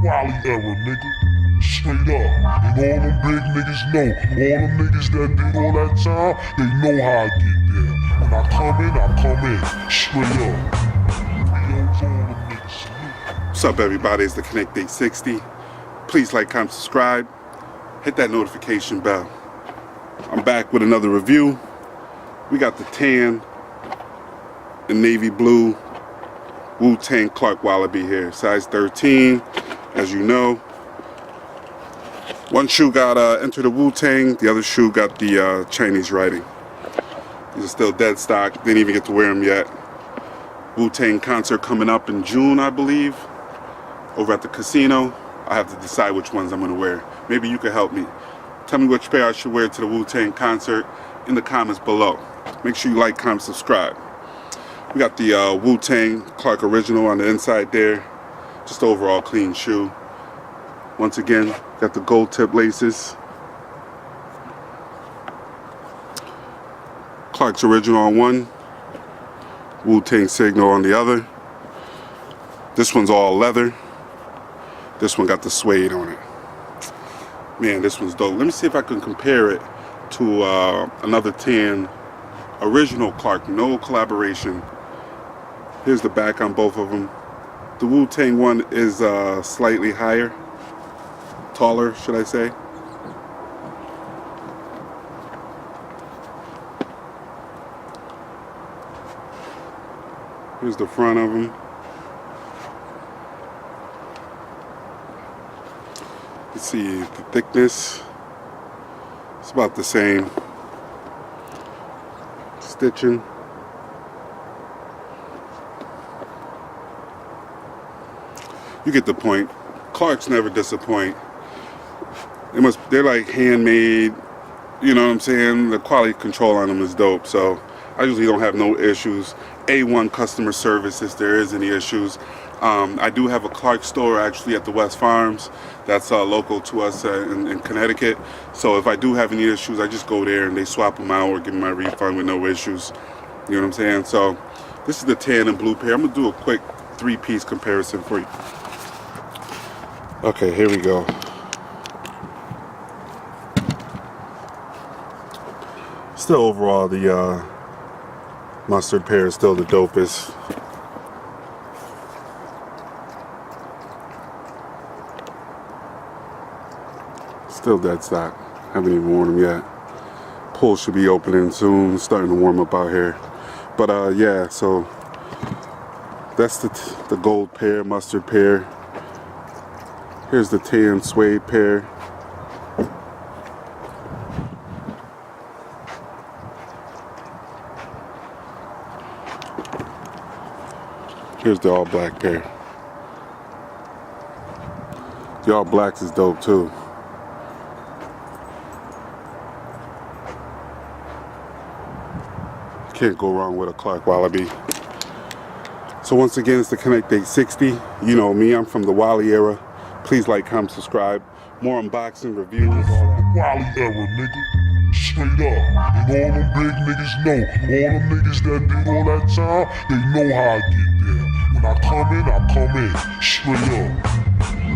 Wallabee era, nigga. Straight up. And all them big niggas know. All them niggas that did all that time, they know how I get there. When I come in. Straight up. PO's all them niggas salute. What's up, everybody? It's TheConnect860. Please like, comment, subscribe. Hit that notification bell. I'm back with another review. We got the tan and navy blue Wu-Tang Clark Wallabee here, size 13. As you know, one shoe got Enter the Wu-Tang, the other shoe got the Chinese writing. These are still dead stock. Didn't even get to wear them yet. Wu-Tang concert coming up in June, I believe, over at the casino. I have to decide which ones I'm gonna wear. Maybe you can help me. Tell me which pair I should wear to the Wu-Tang concert in the comments below. Make sure you like, comment, subscribe. We got the Wu-Tang Clark Original on the inside there. Just overall clean shoe. Once again, got the gold tip laces. Clark's Original on one. Wu-Tang Signal on the other. This one's all leather. This one got the suede on it. Man, this one's dope. Let me see if I can compare it to another tan original Clark, no collaboration. Here's the back on both of them. The Wu-Tang one is slightly higher, taller, should I say. Here's the front of them. You see the thickness. It's about the same. Stitching. You get the point. Clarks never disappoint. They're like handmade, you know what I'm saying? The quality control on them is dope, so I usually don't have no issues. A1 customer service if there is any issues. I do have a Clark store actually at the West Farms that's local to us in Connecticut. So if I do have any issues, I just go there and they swap them out or give me my refund with no issues. You know what I'm saying? So this is the tan and blue pair. I'm gonna do a quick three-piece comparison for you. Okay, here we go. Still overall the mustard pair is still the dopest. Still dead stock. Haven't even worn them yet. Pool should be opening soon. Starting to warm up out here. But yeah, so that's the gold pair, mustard pair. Here's the tan suede pair. Here's the all black pair. The all blacks is dope too. Can't go wrong with a Clark Wallabee. So once again, it's the TheConnect860. You know me, I'm from the Wally era. Please like, comment, subscribe. More unboxing, reviews, all that. Wallabee era, nigga. Straight up. And all them big niggas know. All them niggas that did all that time, they know how I get there. When I come in. Straight up.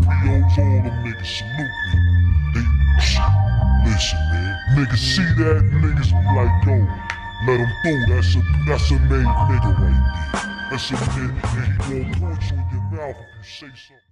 PO's all them niggas salute me. Listen, man. Niggas see that, niggas be like, yo, let him through. That's a made nigga right there. That's a nigga, and he gon' punch you in your mouth if you say something.